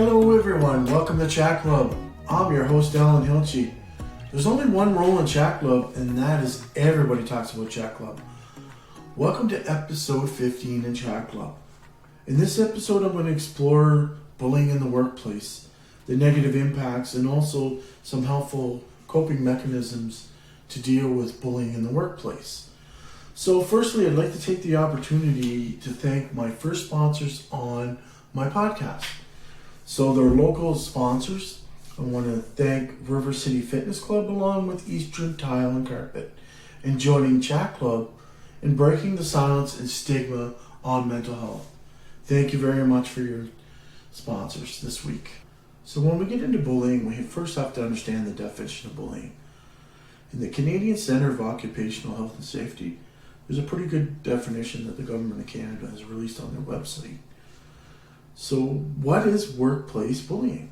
Hello everyone, welcome to Chat Club. I'm your host Alan Hilchey. There's only one rule in Chat Club, and that is everybody talks about Chat Club. Welcome to episode 15 in Chat Club. In this episode I'm going to explore bullying in the workplace, the negative impacts, and also some helpful coping mechanisms to deal with bullying in the workplace. So firstly, I'd like to take the opportunity to thank my first sponsors on my podcast. So they're local sponsors. I want to thank River City Fitness Club along with Eastern Tile and Carpet and joining Chat Club in breaking the silence and stigma on mental health. Thank you very much for your sponsors this week. So when we get into bullying, we first have to understand the definition of bullying. In the Canadian Centre of Occupational Health and Safety, there's a pretty good definition that the Government of Canada has released on their website. So what is workplace bullying?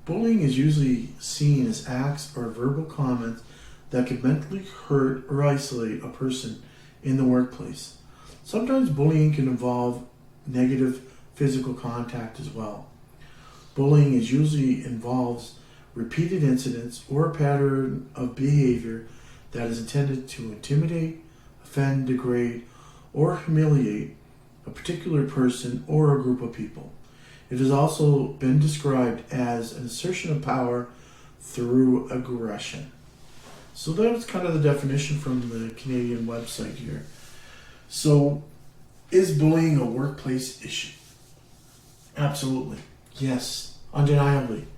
Bullying is usually seen as acts or verbal comments that can mentally hurt or isolate a person in the workplace. Sometimes bullying can involve negative physical contact as well. Bullying usually involves repeated incidents or a pattern of behavior that is intended to intimidate, offend, degrade, or humiliate a particular person or a group of people. It has also been described as an assertion of power through aggression. So that's kind of the definition from the Canadian website here. So, is bullying a workplace issue? Absolutely. Yes, undeniably.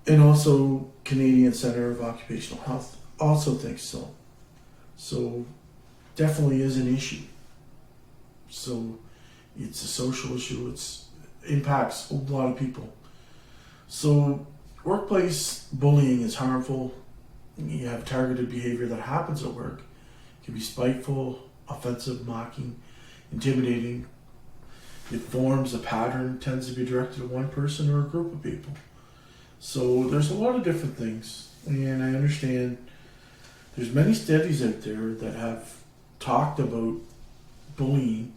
And also, Canadian Centre of Occupational Health also thinks so. So, definitely is an issue. So, it's a social issue. It impacts a lot of people. So, workplace bullying is harmful. You have targeted behavior that happens at work. It can be spiteful, offensive, mocking, intimidating. It forms a pattern, tends to be directed at one person or a group of people. So there's a lot of different things, and I understand there's many studies out there that have talked about bullying,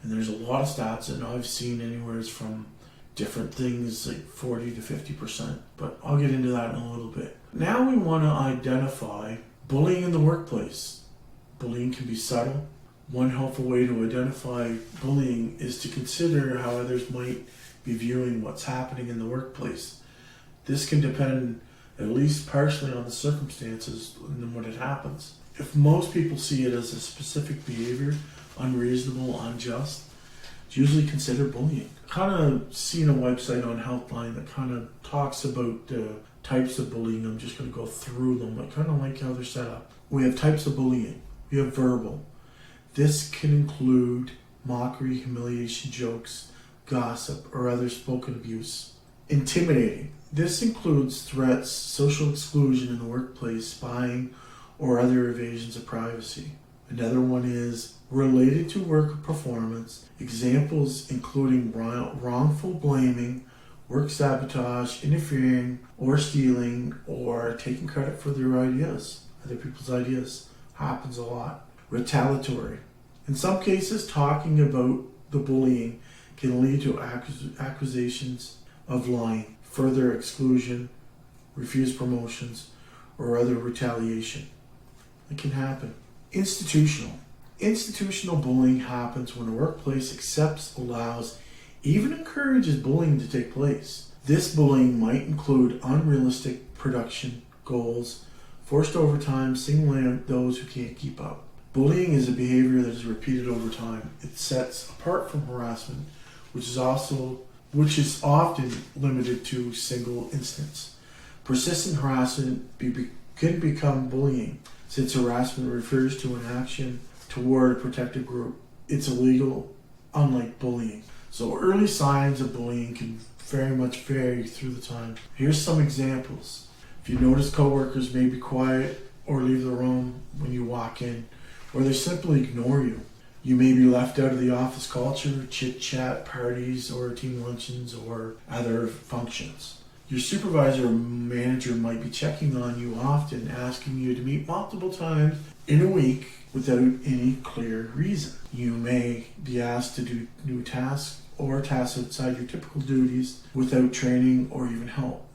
and there's a lot of stats that I've seen anywhere from different things like 40 to 50%, but I'll get into that in a little bit. Now we want to identify bullying in the workplace. Bullying can be subtle. One helpful way to identify bullying is to consider how others might be viewing what's happening in the workplace. This can depend at least partially on the circumstances and when it happens. If most people see it as a specific behavior, unreasonable, unjust, it's usually considered bullying. Kind of seen a website on Healthline that kind of talks about the types of bullying. I'm just going to go through them. I kind of like how they're set up. We have types of bullying. We have verbal. This can include mockery, humiliation, jokes, gossip, or other spoken abuse. Intimidating. This includes threats, social exclusion in the workplace, spying, or other evasions of privacy. Another one is related to work performance. Examples including wrongful blaming, work sabotage, interfering, or stealing, or taking credit for their ideas, other people's ideas. Happens a lot. Retaliatory. In some cases, talking about the bullying can lead to accusations of lying, further exclusion, refused promotions, or other retaliation. It can happen. Institutional. Institutional bullying happens when a workplace accepts, allows, even encourages bullying to take place. This bullying might include unrealistic production goals, forced overtime, singling out those who can't keep up. Bullying is a behavior that is repeated over time. It sets apart from harassment, which is often limited to single instance. Persistent harassment can become bullying. Since harassment refers to an action toward a protected group, it's illegal, unlike bullying. So early signs of bullying can very much vary through the time. Here's some examples. If you notice coworkers may be quiet or leave the room when you walk in, or they simply ignore you. You may be left out of the office culture, chit-chat, parties, or team luncheons, or other functions. Your supervisor or manager might be checking on you often, asking you to meet multiple times in a week without any clear reason. You may be asked to do new tasks or tasks outside your typical duties without training or even help,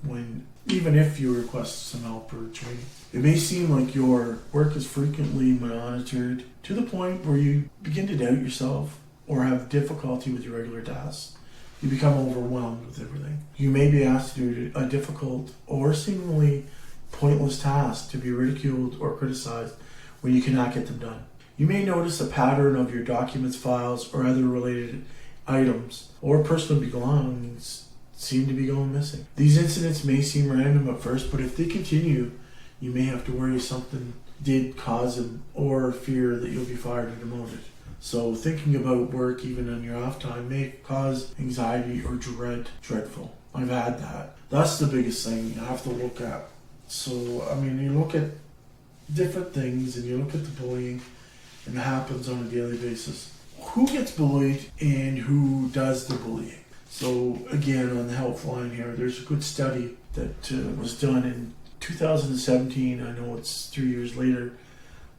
even if you request some help or training. It may seem like your work is frequently monitored to the point where you begin to doubt yourself or have difficulty with your regular tasks. You become overwhelmed with everything. You may be asked to do a difficult or seemingly pointless task to be ridiculed or criticized when you cannot get them done. You may notice a pattern of your documents, files, or other related items or personal belongings seem to be going missing. These incidents may seem random at first, but if they continue, you may have to worry something did cause them or fear that you'll be fired or demoted. So thinking about work even on your off time may cause anxiety or dreadful. I've had that. That's the biggest thing you have to look at. So, you look at different things and you look at the bullying and it happens on a daily basis. Who gets bullied and who does the bullying? So again, on the helpline here, there's a good study that was done in 2017. I know it's 3 years later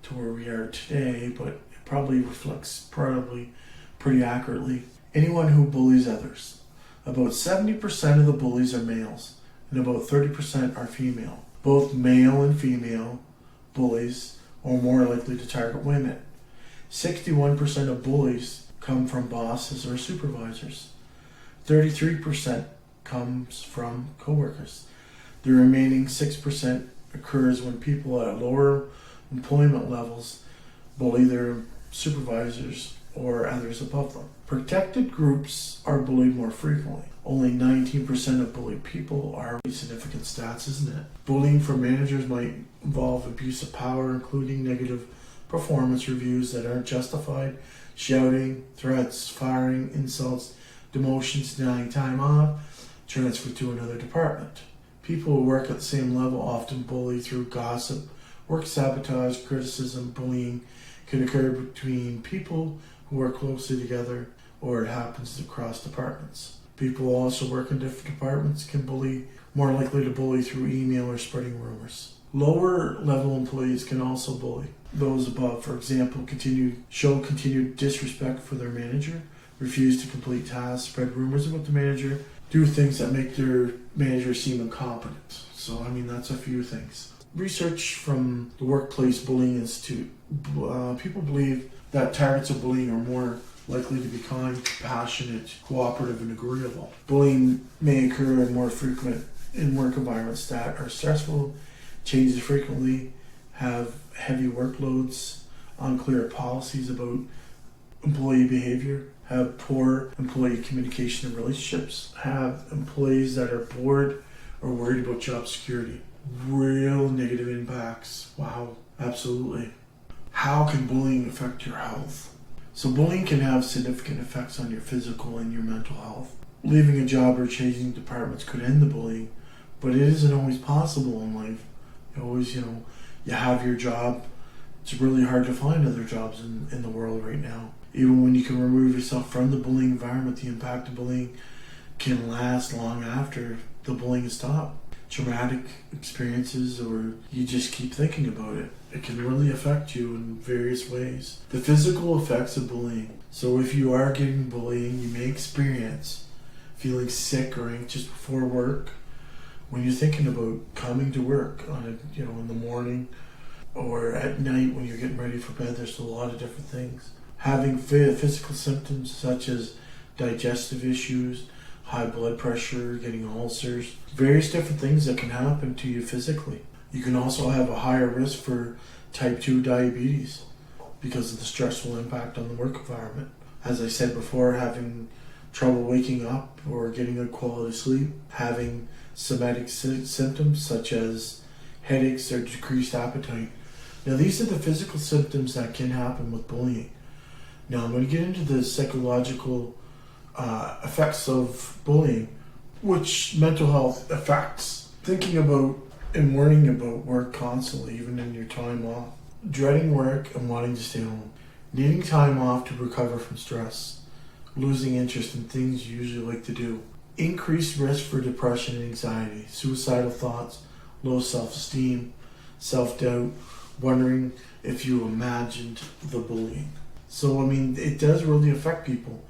to where we are today, but it probably reflects pretty accurately. Anyone who bullies others. About 70% of the bullies are males and about 30% are female. Both male and female bullies are more likely to target women. 61% of bullies come from bosses or supervisors. 33% comes from coworkers. The remaining 6% occurs when people at lower employment levels bully their supervisors or others above them. Protected groups are bullied more frequently. Only 19% of bullied people are significant stats, isn't it? Bullying for managers might involve abuse of power, including negative performance reviews that aren't justified, shouting, threats, firing, insults, demotions, denying time off, transfer to another department. People who work at the same level often bully through gossip, work sabotage, criticism. Bullying can occur between people who work closely together, or it happens across departments. People who also work in different departments can more likely to bully through email or spreading rumors. Lower level employees can also bully those above. For example, show continued disrespect for their manager, refuse to complete tasks, spread rumors about the manager, do things that make their manager seem incompetent. So, that's a few things. Research from the Workplace Bullying Institute. People believe that targets of bullying are more likely to be kind, compassionate, cooperative, and agreeable. Bullying may occur more frequent in work environments that are stressful, changes frequently, have heavy workloads, unclear policies about employee behavior, have poor employee communication and relationships, have employees that are bored or worried about job security. Real negative impacts. Wow, absolutely. How can bullying affect your health? So bullying can have significant effects on your physical and your mental health. Leaving a job or changing departments could end the bullying, but it isn't always possible in life. You have your job. It's really hard to find other jobs in the world right now. Even when you can remove yourself from the bullying environment, the impact of bullying can last long after the bullying is stopped. Traumatic experiences, or you just keep thinking about it. It can really affect you in various ways. The physical effects of bullying. So if you are getting bullying, you may experience feeling sick or anxious before work. When you're thinking about coming to work in the morning or at night when you're getting ready for bed, there's a lot of different things. Having physical symptoms such as digestive issues, high blood pressure, getting ulcers, various different things that can happen to you physically. You can also have a higher risk for type 2 diabetes because of the stressful impact on the work environment. As I said before, having trouble waking up or getting good quality sleep, having somatic symptoms such as headaches or decreased appetite. Now, these are the physical symptoms that can happen with bullying. Now, I'm going to get into the psychological effects of bullying, which mental health affects. Thinking about and worrying about work constantly, even in your time off. Dreading work and wanting to stay home. Needing time off to recover from stress. Losing interest in things you usually like to do. Increased risk for depression and anxiety. Suicidal thoughts. Low self-esteem. Self-doubt. Wondering if you imagined the bullying. So, it does really affect people.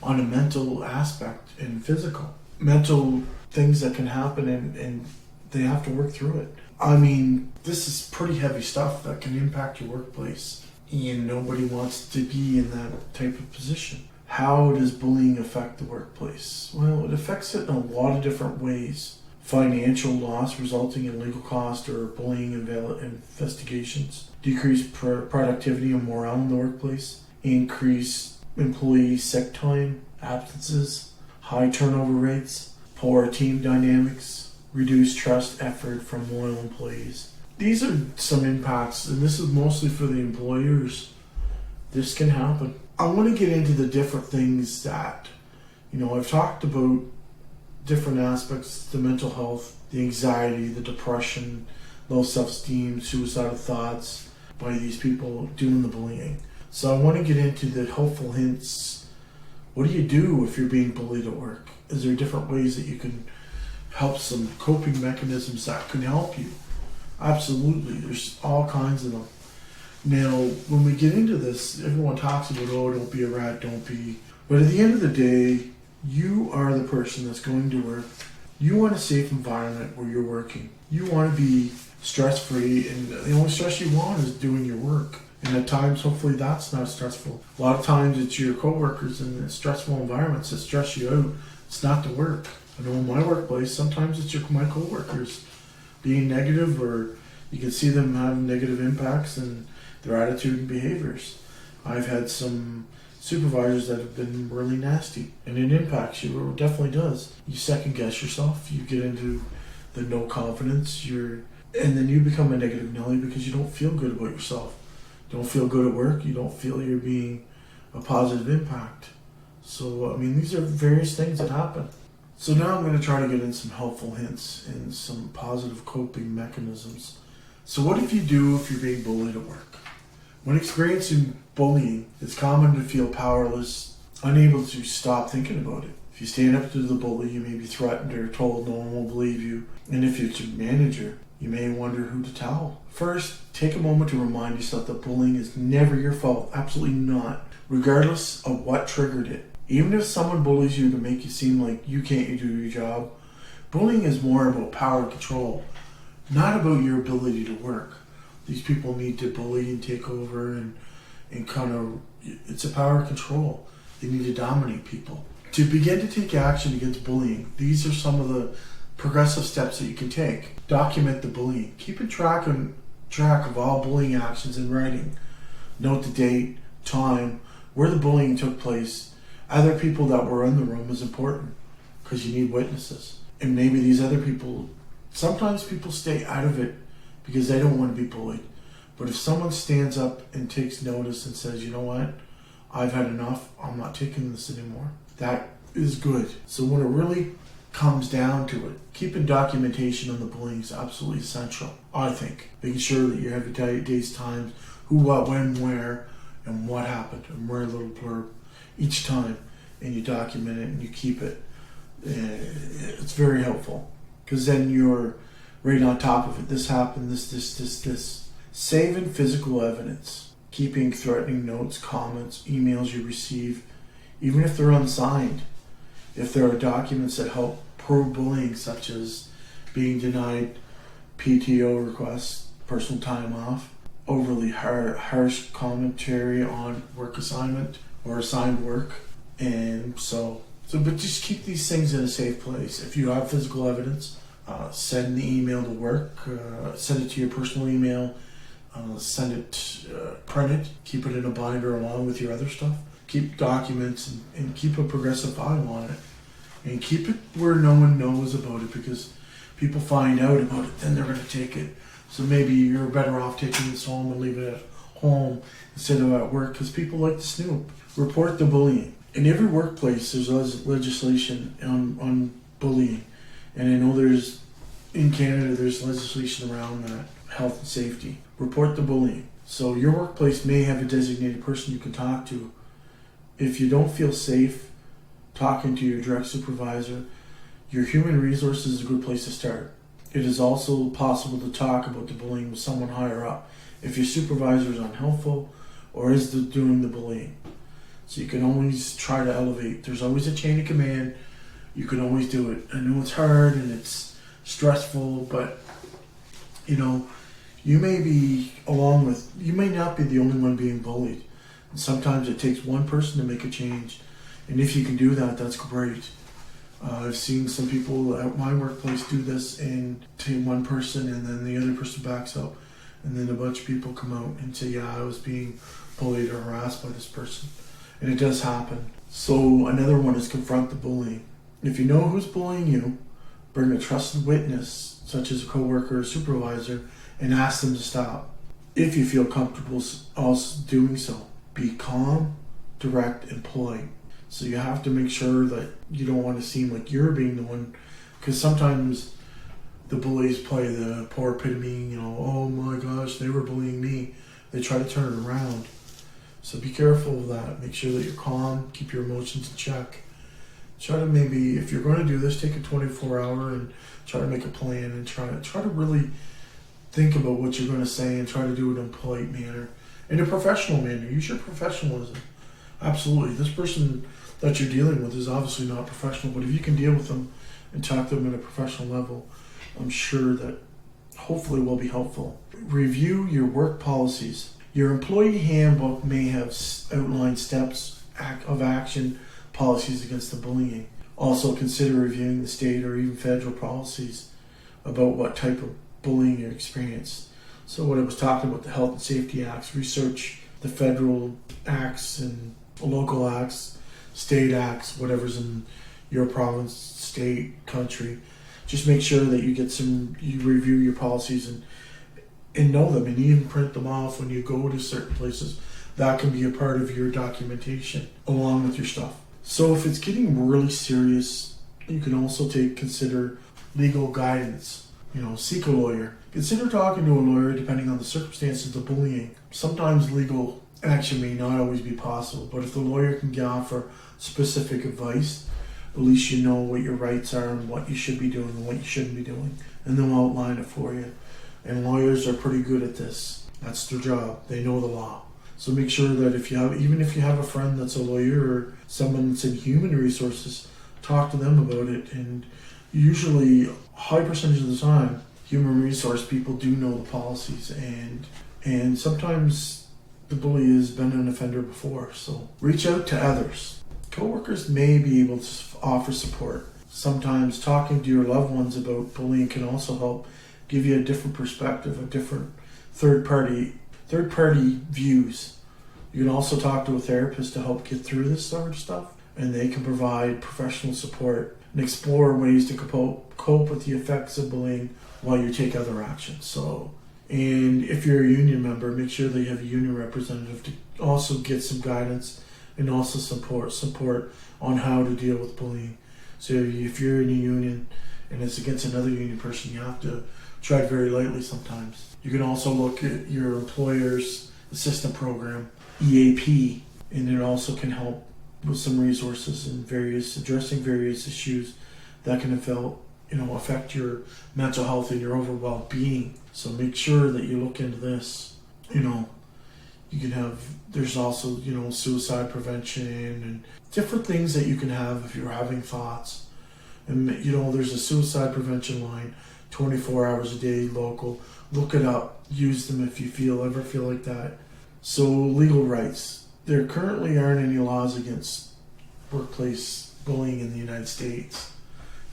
on a mental aspect and physical. Mental things that can happen and they have to work through it. I mean, this is pretty heavy stuff that can impact your workplace. And nobody wants to be in that type of position. How does bullying affect the workplace? Well, it affects it in a lot of different ways. Financial loss resulting in legal cost or bullying investigations, decreased productivity and morale in the workplace, increased employee sick time, absences, high turnover rates, poor team dynamics, reduced trust effort from loyal employees. These are some impacts, and this is mostly for the employers. This can happen. I want to get into the different things that, I've talked about different aspects, the mental health, the anxiety, the depression, low self-esteem, suicidal thoughts by these people doing the bullying. So I want to get into the helpful hints. What do you do if you're being bullied at work? Is there different ways that you can help, some coping mechanisms that can help you? Absolutely. There's all kinds of them. Now, when we get into this, everyone talks about, don't be a rat, don't be. But at the end of the day, you are the person that's going to work. You want a safe environment where you're working. You want to be stress-free, and the only stress you want is doing your work. And at times, hopefully, that's not stressful. A lot of times, it's your coworkers in stressful environments that stress you out. It's not the work. I know in my workplace, sometimes it's my coworkers being negative, or you can see them having negative impacts in their attitude and behaviors. I've had some supervisors that have been really nasty, and it impacts you. It definitely does. You second guess yourself. You get into the no confidence. And then you become a negative Nelly because you don't feel good about yourself. You don't feel good at work. You don't feel you're being a positive impact. So, these are various things that happen. So now I'm going to try to get in some helpful hints and some positive coping mechanisms. So what if you're being bullied at work? When experiencing bullying, it's common to feel powerless, unable to stop thinking about it. If you stand up to the bully, you may be threatened or told no one will believe you. And if it's your manager, you may wonder who to tell. First, take a moment to remind yourself that bullying is never your fault. Absolutely not. Regardless of what triggered it. Even if someone bullies you to make you seem like you can't do your job, bullying is more about power and control, not about your ability to work. These people need to bully and take over and it's a power and control. They need to dominate people. To begin to take action against bullying, these are some of the progressive steps that you can take. Document the bullying. Keep a track of all bullying actions in writing. Note the date, time, where the bullying took place. Other people that were in the room is important because you need witnesses. And maybe these other people, sometimes people stay out of it because they don't want to be bullied. But if someone stands up and takes notice and says, you know what, I've had enough, I'm not taking this anymore, that is good. So when it really comes down to it, keeping documentation on the bullying is absolutely essential, I think. Making sure that you have your days, times, who, what, when, where, and what happened, and write a little blurb each time, and you document it and you keep it. It's very helpful because then you're right on top of it. This happened, this. Saving physical evidence. Keeping threatening notes, comments, emails you receive, even if they're unsigned. If there are documents that help prove bullying, such as being denied PTO requests, personal time off, overly harsh commentary on work assignment or assigned work. And but just keep these things in a safe place. If you have physical evidence, send the email to work, send it to your personal email, print it, keep it in a binder along with your other stuff. Keep documents and keep a progressive file on it. And keep it where no one knows about it, because people find out about it, then they're going to take it. So maybe you're better off taking this home and leaving it at home instead of at work, because people like to snoop. Report the bullying. In every workplace, there's legislation on bullying. And I know in Canada, there's legislation around that, health and safety. Report the bullying. So your workplace may have a designated person you can talk to. If you don't feel safe talking to your direct supervisor, your human resources is a good place to start. It is also possible to talk about the bullying with someone higher up if your supervisor is unhelpful or is doing the bullying. So you can always try to elevate. There's always a chain of command. You can always do it. I know it's hard and it's stressful, but you may not be the only one being bullied. And sometimes it takes one person to make a change. And if you can do that, that's great. I've seen some people at my workplace do this and take one person and then the other person backs up. And then a bunch of people come out and say, yeah, I was being bullied or harassed by this person. And it does happen. So another one is confront the bullying. If you know who's bullying you, bring a trusted witness, such as a coworker or supervisor, and ask them to stop. If you feel comfortable also doing so, be calm, direct, and polite. So you have to make sure that you don't want to seem like you're being the one, because sometimes the bullies play the poor epitome, oh my gosh, they were bullying me. They try to turn it around. So be careful of that. Make sure that you're calm, keep your emotions in check. Try to maybe, if you're going to do this, take a 24-hour and try to make a plan and try to really think about what you're going to say and try to do it in a polite manner, in a professional manner. Use your professionalism. Absolutely. This person that you're dealing with is obviously not professional, but if you can deal with them and talk to them at a professional level, I'm sure that hopefully will be helpful. Review your work policies. Your employee handbook may have outlined steps of action policies against the bullying. Also consider reviewing the state or even federal policies about what type of bullying you experience. So what I was talking about, the Health and Safety Acts, research the federal acts and local acts, state acts, whatever's in your province, state, country. Just make sure that you review your policies and know them and even print them off when you go to certain places. That can be a part of your documentation along with your stuff. So if it's getting really serious, you can also consider legal guidance. Seek a lawyer. Consider talking to a lawyer depending on the circumstances of the bullying. Sometimes legal action may not always be possible, but if the lawyer can offer specific advice, at least you know what your rights are and what you should be doing and what you shouldn't be doing, and they'll outline it for you. And lawyers are pretty good at this. That's their job. They know the law. So make sure that even if you have a friend that's a lawyer or someone that's in human resources, talk to them about it. And usually, a high percentage of the time, human resource people do know the policies, and sometimes the bully has been an offender before. So reach out to others. Coworkers may be able to offer support. Sometimes talking to your loved ones about bullying can also help give you a different perspective, a different third-party views. You can also talk to a therapist to help get through this sort of stuff, and they can provide professional support and explore ways to cope with the effects of bullying while you take other actions. And if you're a union member, make sure that you have a union representative to also get some guidance and also support on how to deal with bullying. So if you're in a union and it's against another union person, you have to tread very lightly sometimes. You can also look at your employer's assistant program, EAP, and it also can help with some resources and addressing various issues that can affect your mental health and your overall well-being. So make sure that you look into this. There's also, suicide prevention and different things that you can have if you're having thoughts. And, there's a suicide prevention line, 24 hours a day, local. Look it up. Use them if you ever feel like that. So legal rights. There currently aren't any laws against workplace bullying in the United States.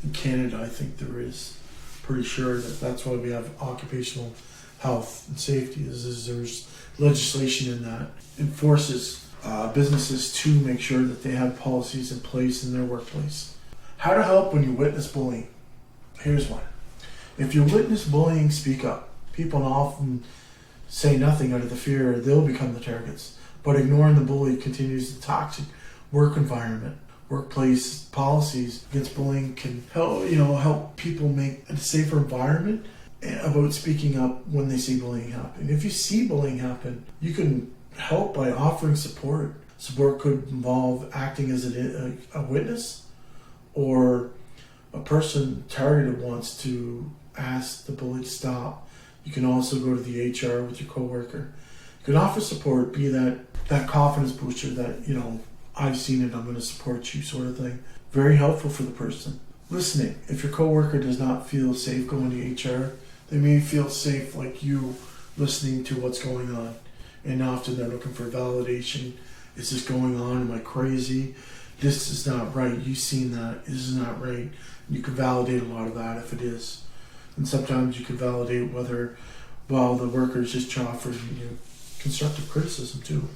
In Canada, I think there is. Pretty sure that's why we have occupational health and safety. There's legislation in that enforces businesses to make sure that they have policies in place in their workplace. How to help when you witness bullying. Here's one. If you witness bullying, speak up. People often say nothing out of the fear they'll become the targets. But ignoring the bully continues the toxic work environment. Workplace policies against bullying can help people make a safer environment about speaking up when they see bullying happen. If you see bullying happen, you can help by offering support. Support could involve acting as a witness, or a person targeted wants to ask the bully to stop. You can also go to the HR with your coworker. You can offer support, be that confidence booster that, I've seen it, I'm going to support you sort of thing. Very helpful for the person. Listening. If your coworker does not feel safe going to HR, they may feel safe like you listening to what's going on. And often they're looking for validation. Is this going on? Am I crazy? This is not right. You've seen that. This is not right. You can validate a lot of that if it is. And sometimes you can validate whether, well, the worker is just offering you constructive criticism too.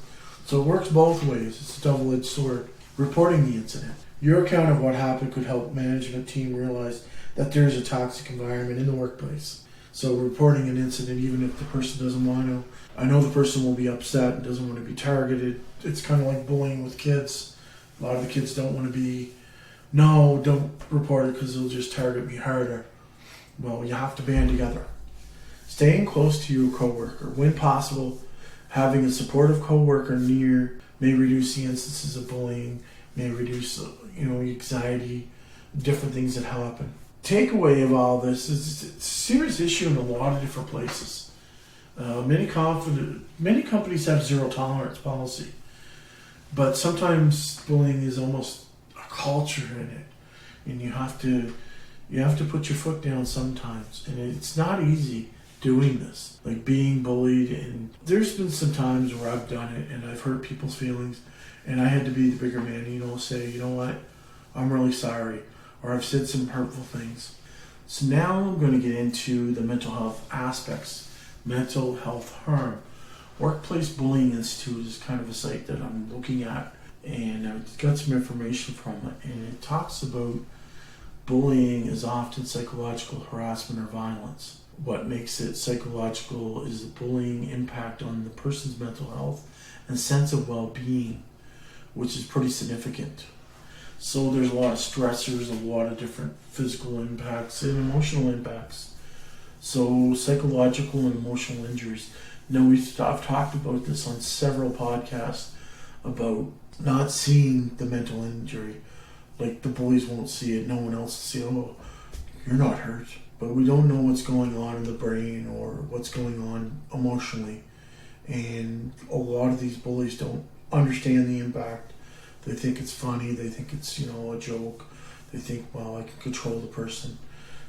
So it works both ways. It's a double-edged sword. Reporting the incident. Your account of what happened could help management team realize that there is a toxic environment in the workplace. So reporting an incident, even if the person doesn't want to, I know the person will be upset and doesn't want to be targeted. It's kind of like bullying with kids. A lot of the kids don't want to be, no, don't report it because they'll just target me harder. Well, you have to band together. Staying close to your coworker. When possible, having a supportive coworker near may reduce the instances of bullying, may reduce anxiety, different things that happen. Takeaway of all this is it's a serious issue in a lot of different places. Many companies have zero tolerance policy, but sometimes bullying is almost a culture in it, and you have to put your foot down sometimes, and it's not easy doing this, like being bullied. And there's been some times where I've done it and I've hurt people's feelings, and I had to be the bigger man, say, you know what, I'm really sorry, or I've said some hurtful things. So now I'm going to get into the mental health aspects. Mental health harm. Workplace Bullying Institute is kind of a site that I'm looking at, and I've got some information from it, and it talks about bullying is often psychological harassment or violence. What makes it psychological is the bullying impact on the person's mental health and sense of well-being, which is pretty significant. So there's a lot of stressors, a lot of different physical impacts and emotional impacts. So psychological and emotional injuries. Now I've talked about this on several podcasts about not seeing the mental injury. Like the bullies won't see it, no one else will see it. Oh, you're not hurt. But we don't know what's going on in the brain or what's going on emotionally. And a lot of these bullies don't understand the impact. They think it's funny, they think it's, a joke. They think, well, I can control the person.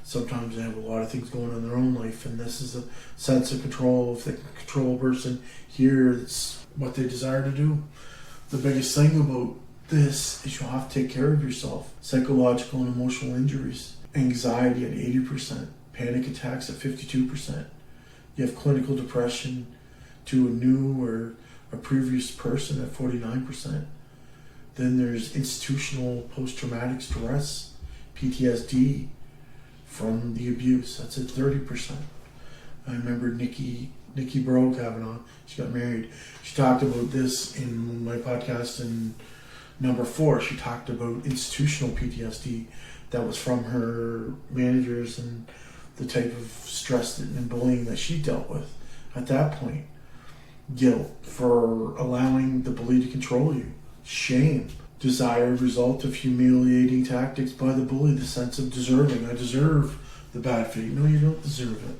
Sometimes they have a lot of things going on in their own life, and this is a sense of control. If they can control a person, here it's what they desire to do. The biggest thing about this is you'll have to take care of yourself. Psychological and emotional injuries. Anxiety at 80%. Panic attacks at 52%. You have clinical depression to a new or a previous person at 49%. Then there's institutional post-traumatic stress, PTSD, from the abuse. That's at 30%. I remember Nikki Brogue having on. She got married. She talked about this in my podcast in number 4. She talked about institutional PTSD that was from her managers and the type of stress and bullying that she dealt with at that point. Guilt for allowing the bully to control you. Shame. Desired result of humiliating tactics by the bully, the sense of deserving. I deserve the bad fate. No, you don't deserve it.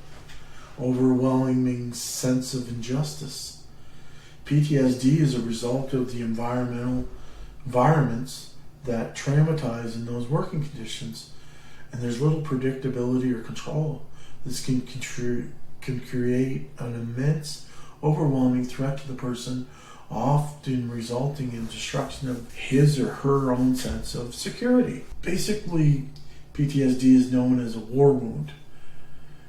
Overwhelming sense of injustice. PTSD is a result of the environments that traumatize in those working conditions, and there's little predictability or control. This can create an immense, overwhelming threat to the person, often resulting in destruction of his or her own sense of security. Basically, PTSD is known as a war wound.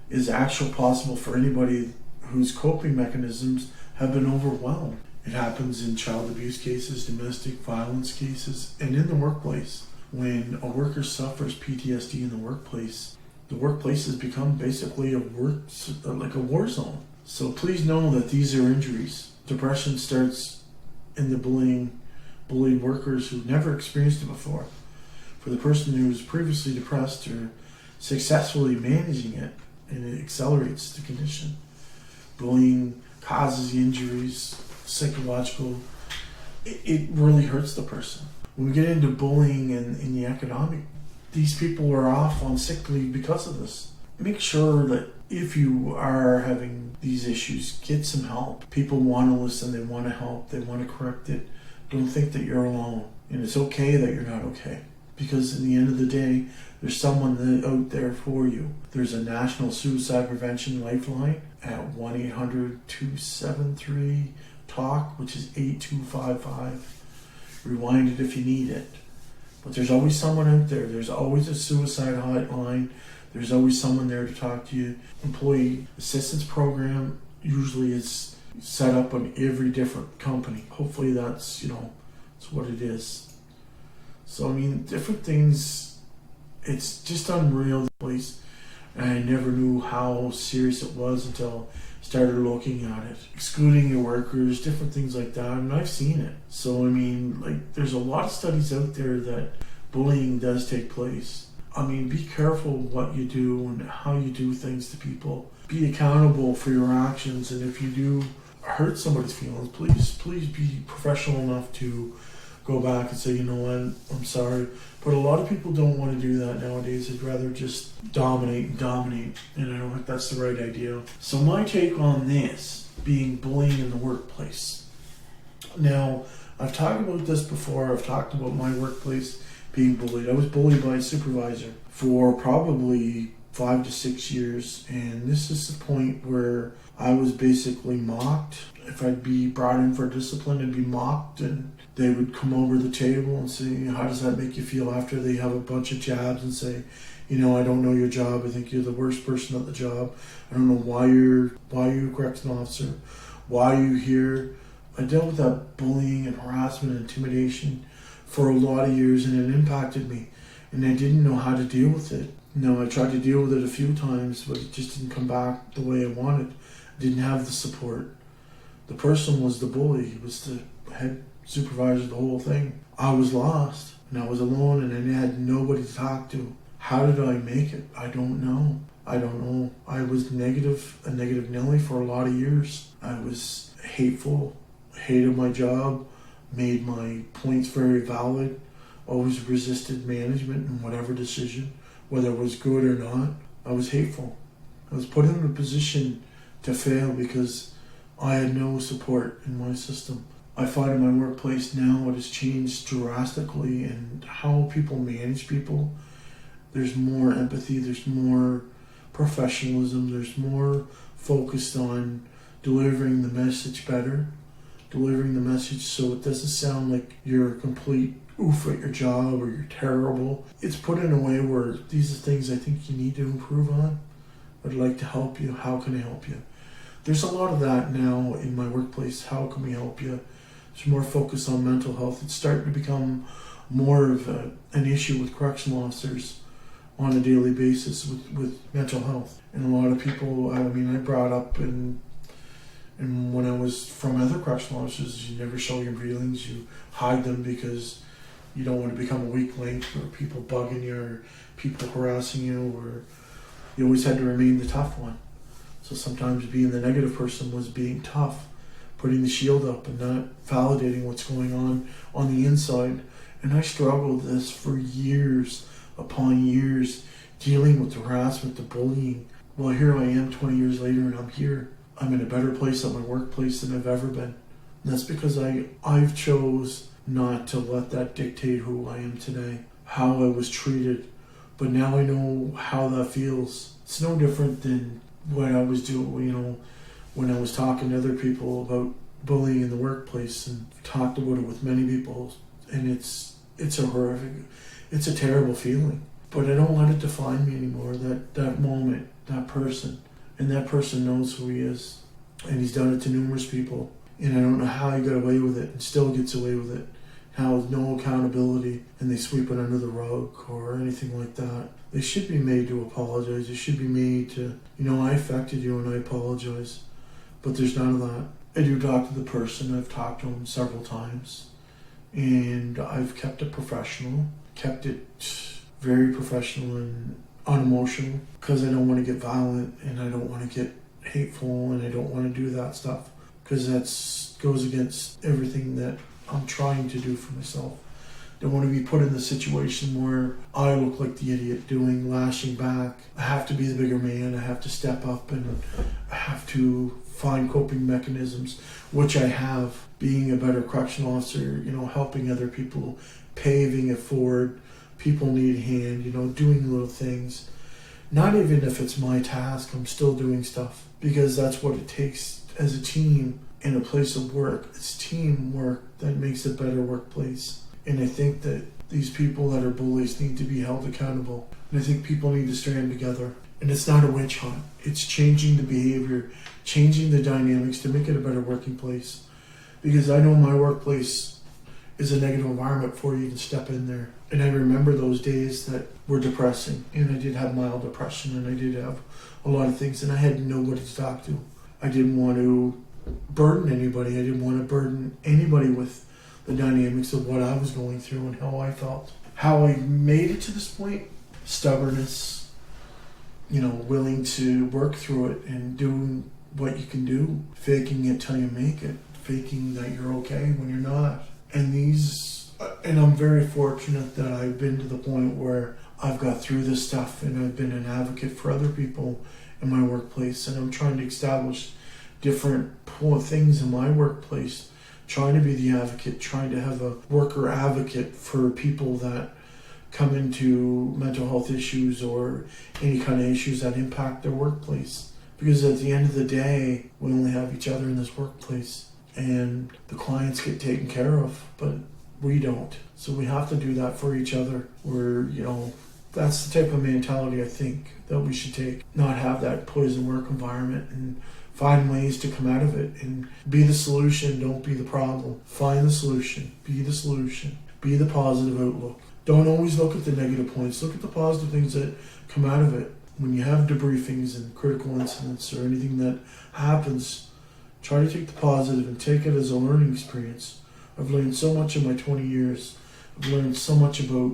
It is actually possible for anybody whose coping mechanisms have been overwhelmed. It happens in child abuse cases, domestic violence cases, and in the workplace. When a worker suffers PTSD in the workplace has become basically like a war zone. So please know that these are injuries. Depression starts in the bullied workers who've never experienced it before. For the person who's previously depressed or successfully managing it, and it accelerates the condition. Bullying causes the injuries, psychological. It really hurts the person. When we get into bullying and in the economic, these people are off on sick leave because of this. Make sure that if you are having these issues, get some help. People want to listen, they want to help, they want to correct it. Don't think that you're alone. And it's okay that you're not okay. Because in the end of the day, there's someone out there for you. There's a National Suicide Prevention Lifeline at 1-800-273-TALK, which is 8255. Rewind it if you need it. But there's always someone out there. There's always a suicide hotline. There's always someone there to talk to you. Employee assistance program usually is set up on every different company. Hopefully that's what it is. So I mean, different things. It's just unreal, the place. And I never knew how serious it was until I started looking at it. Excluding your workers, different things like that. And I've seen it. So I mean, there's a lot of studies out there that bullying does take place. I mean, be careful what you do and how you do things to people. Be accountable for your actions, and if you do hurt somebody's feelings, please be professional enough to go back and say, you know what, I'm sorry. But a lot of people don't want to do that nowadays. They'd rather just dominate, and I don't think that's the right idea. So my take on this being bullying in the workplace. Now, I've talked about this before. I've talked about my workplace being bullied. I was bullied by a supervisor for probably 5 to 6 years, and this is the point where I was basically mocked. If I'd be brought in for discipline, I'd be mocked, and they would come over the table and say, how does that make you feel, after they have a bunch of jabs and say, I don't know your job. I think you're the worst person at the job. I don't know why you're a correctional officer. Why are you here? I dealt with that bullying and harassment and intimidation for a lot of years, and it impacted me, and I didn't know how to deal with it. I tried to deal with it a few times, but it just didn't come back the way I wanted. I didn't have the support. The person was the bully. He was the head supervisor of the whole thing. I was lost, and I was alone, and I had nobody to talk to. How did I make it? I don't know. I was a negative Nelly for a lot of years. I was hateful, hated my job, made my points very valid, always resisted management in whatever decision, whether it was good or not. I was hateful. I was put in a position to fail because I had no support in my system. I find in my workplace now it has changed drastically, and how people manage people. There's more empathy, there's more professionalism, there's more focused on delivering the message better, delivering the message so it doesn't sound like you're a complete oof at your job or you're terrible. It's put in a way where these are things I think you need to improve on. I'd like to help you. How can I help you? There's a lot of that now in my workplace. How can we help you? There's more focus on mental health. It's starting to become more of an issue with correctional officers on a daily basis with mental health. And a lot of people, I brought up and when I was from other correctional officers, you never show your feelings, you hide them because you don't want to become a weak link, or people bugging you, or people harassing you, or you always had to remain the tough one. So sometimes being the negative person was being tough, putting the shield up and not validating what's going on the inside. And I struggled with this for years upon years, dealing with the harassment, the bullying. Well, here I am 20 years later, and I'm here. I'm in a better place at my workplace than I've ever been. And that's because I've chose not to let that dictate who I am today, how I was treated. But now I know how that feels. It's no different than what I was doing, when I was talking to other people about bullying in the workplace, and talked about it with many people. And it's a horrific, it's a terrible feeling. But I don't let it define me anymore, that moment, that person. And that person knows who he is. And he's done it to numerous people. And I don't know how he got away with it and still gets away with it. How no accountability, and they sweep it under the rug or anything like that. They should be made to apologize. They should be made to, I affected you and I apologize. But there's none of that. I do talk to the person. I've talked to him several times. And I've kept it professional. Kept it very professional and unemotional, because I don't want to get violent, and I don't want to get hateful, and I don't want to do that stuff, because that goes against everything that I'm trying to do for myself. Don't want to be put in the situation where I look like the idiot lashing back. I have to be the bigger man. I have to step up and I have to find coping mechanisms, which I have. Being a better correctional officer, helping other people, paving it forward. People need a hand, doing little things. Not even if it's my task, I'm still doing stuff because that's what it takes as a team in a place of work. It's teamwork that makes a better workplace. And I think that these people that are bullies need to be held accountable. And I think people need to stand together. And it's not a witch hunt. It's changing the behavior, changing the dynamics to make it a better working place. Because I know my workplace is a negative environment before you even step in there. And I remember those days that were depressing. And I did have mild depression and I did have a lot of things. And I had nobody to talk to. I didn't want to burden anybody. I didn't want to burden anybody with the dynamics of what I was going through and how I felt. How I made it to this point, stubbornness, willing to work through it and doing what you can do, faking it till you make it, faking that you're okay when you're not. And I'm very fortunate that I've been to the point where I've got through this stuff and I've been an advocate for other people in my workplace, and I'm trying to establish different things in my workplace, trying to be the advocate, trying to have a worker advocate for people that come into mental health issues or any kind of issues that impact their workplace. Because at the end of the day, we only have each other in this workplace and the clients get taken care of, but we don't. So we have to do that for each other. That's the type of mentality I think that we should take. Not have that poison work environment and find ways to come out of it and be the solution, don't be the problem. Find the solution, be the solution, be the positive outlook. Don't always look at the negative points, look at the positive things that come out of it. When you have debriefings and critical incidents or anything that happens, try to take the positive and take it as a learning experience. I've learned so much in my 20 years. I've learned so much about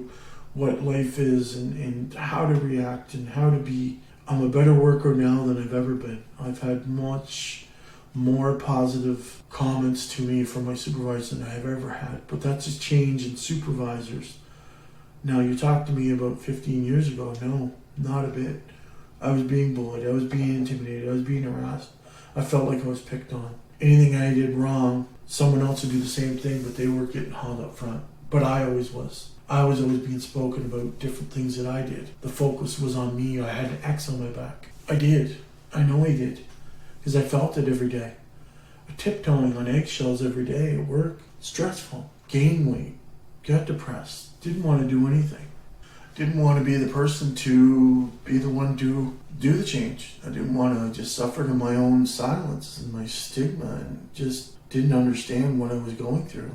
what life is and how to react and how to be. I'm a better worker now than I've ever been. I've had much more positive comments to me from my supervisor than I've ever had. But that's a change in supervisors. Now, you talked to me about 15 years ago. No, not a bit. I was being bullied. I was being intimidated. I was being harassed. I felt like I was picked on. Anything I did wrong, someone else would do the same thing, but they were getting hauled up front. But I always was. I was always being spoken about different things that I did. The focus was on me. I had an X on my back. I did. I know I did. Because I felt it every day. Tiptoeing on eggshells every day at work. Stressful. Gained weight. Got depressed. Didn't want to do anything. Didn't want to be the person to be the one to do the change. I didn't want to just suffer to my own silence and my stigma and just didn't understand what I was going through.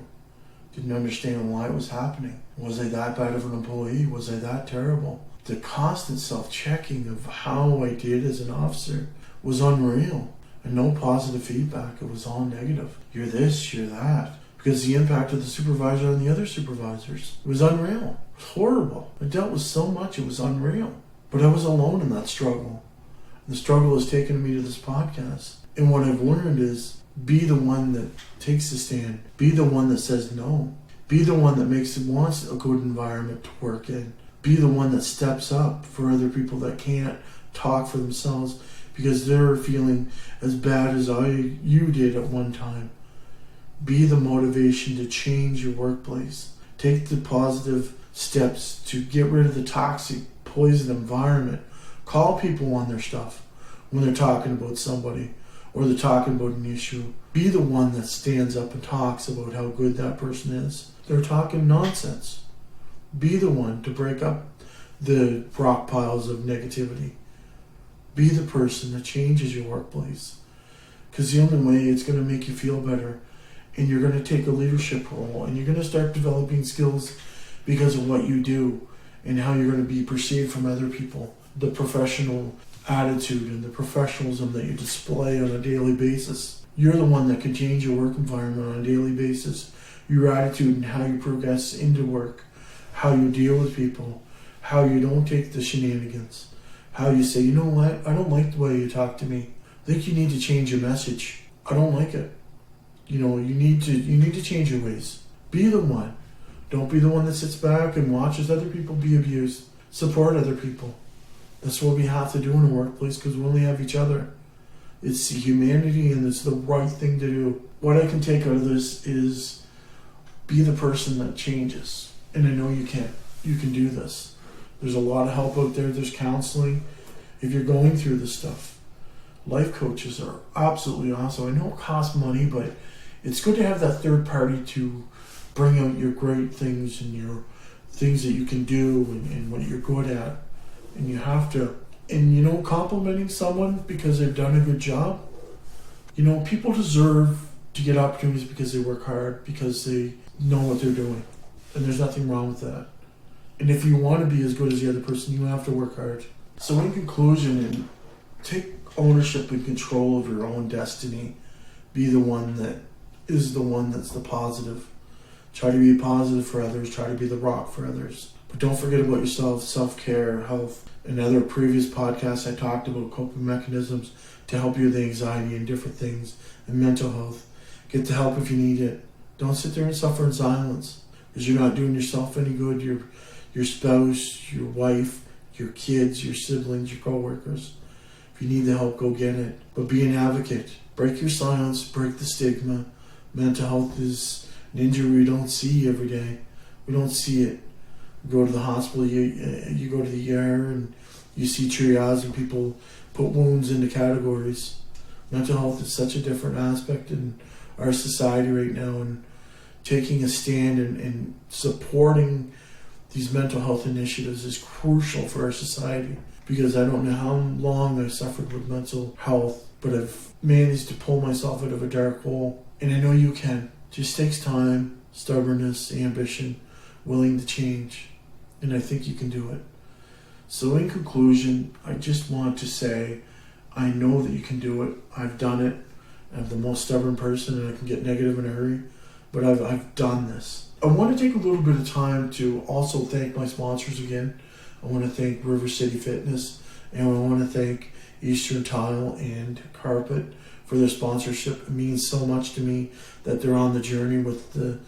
Didn't understand why it was happening. Was I that bad of an employee? Was I that terrible? The constant self-checking of how I did as an officer was unreal. And no positive feedback. It was all negative. You're this, you're that. Because the impact of the supervisor on the other supervisors, it was unreal. It was horrible. I dealt with so much, it was unreal. But I was alone in that struggle. The struggle has taken me to this podcast. And what I've learned is be the one that takes the stand. Be the one that says no. Be the one that wants a good environment to work in. Be the one that steps up for other people that can't talk for themselves because they're feeling as bad as you did at one time. Be the motivation to change your workplace. Take the positive steps to get rid of the toxic, poison environment. Call people on their stuff when they're talking about somebody or they're talking about an issue. Be the one that stands up and talks about how good that person is. They're talking nonsense. Be the one to break up the rock piles of negativity. Be the person that changes your workplace. Because the only way it's going to make you feel better, and you're going to take a leadership role, and you're going to start developing skills because of what you do and how you're going to be perceived from other people. The professional attitude and the professionalism that you display on a daily basis. You're the one that can change your work environment on a daily basis. Your attitude and how you progress into work, how you deal with people, how you don't take the shenanigans, how you say, you know what, I don't like the way you talk to me. I think you need to change your message. I don't like it. You need to change your ways. Be the one Don't be the one that sits back and watches other people be abused. Support other people. That's what we have to do in a workplace because we only have each other. It's humanity and it's the right thing to do. What I can take out of this is be the person that changes. And I know you can. You can do this. There's a lot of help out there. There's counseling. If you're going through this stuff, life coaches are absolutely awesome. I know it costs money, but it's good to have that third party to bring out your great things and your things that you can do and what you're good at. And you have to, and complimenting someone because they've done a good job. People deserve to get opportunities because they work hard, because they know what they're doing. And there's nothing wrong with that. And if you want to be as good as the other person, you have to work hard. So in conclusion, take ownership and control of your own destiny. Be the one that is the one that's the positive. Try to be positive for others. Try to be the rock for others. But don't forget about yourself, self-care, health. In other previous podcasts, I talked about coping mechanisms to help you with anxiety and different things, and mental health. Get the help if you need it. Don't sit there and suffer in silence, because you're not doing yourself any good. Your spouse, your wife, your kids, your siblings, your co-workers. If you need the help, go get it. But be an advocate. Break your silence. Break the stigma. Mental health is an injury we don't see every day. We don't see it. You go to the hospital, you go to the ER, and you see triage, and people put wounds into categories. Mental health is such a different aspect in our society right now, and taking a stand and supporting these mental health initiatives is crucial for our society, because I don't know how long I suffered with mental health, but I've managed to pull myself out of a dark hole, and I know you can. It just takes time, stubbornness, ambition, willing to change, and I think you can do it. So in conclusion, I just want to say, I know that you can do it. I've done it. I'm the most stubborn person, and I can get negative in a hurry, but I've done this. I want to take a little bit of time to also thank my sponsors again. I want to thank River City Fitness, and I want to thank Eastern Tile and Carpet for their sponsorship. It means so much to me that they're on the journey with the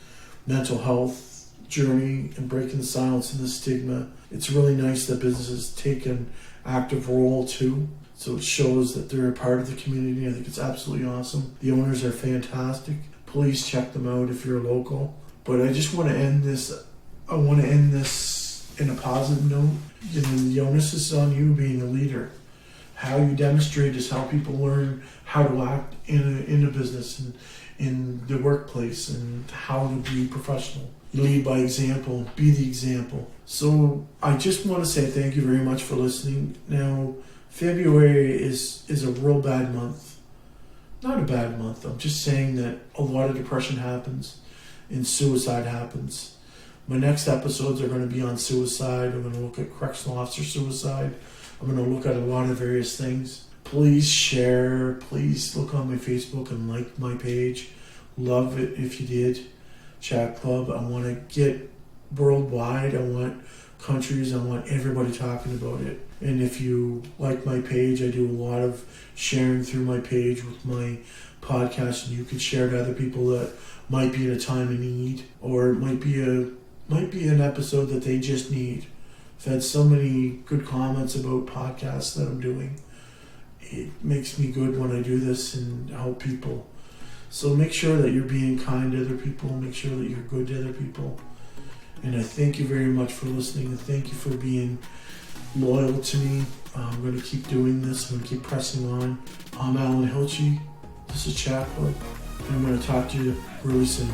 mental health journey and breaking the silence and the stigma. It's really nice that businesses take an active role too. So it shows that they're a part of the community. I think it's absolutely awesome. The owners are fantastic. Please check them out if you're local. But I just want to end this. I want to end this in a positive note. The onus is on you being a leader. How you demonstrate is how people learn how to act in a business and in the workplace, and how to be professional. You lead by example. Be the example. So I just want to say thank you very much for listening. Now, February is a real bad month. Not a bad month. I'm just saying that a lot of depression happens and suicide happens. My next episodes are going to be on suicide. I'm going to look at correctional officer suicide. I'm going to look at a lot of various things. Please share. Please look on my Facebook and like my page. Love it if you did. Chat Club. I want to get worldwide. I want countries. I want everybody talking about it. And if you like my page, I do a lot of sharing through my page with my podcast, and you can share to other people that might be in a time of need, or it might be an episode that they just need. I've had so many good comments about podcasts that I'm doing. It makes me good when I do this and help people. So make sure that you're being kind to other people. Make sure that you're good to other people. And I thank you very much for listening, and thank you for being loyal to me. I'm going to keep doing this. I'm going to keep pressing on. I'm Alan Hilchey. This is Chat Club, and I'm going to talk to you really soon.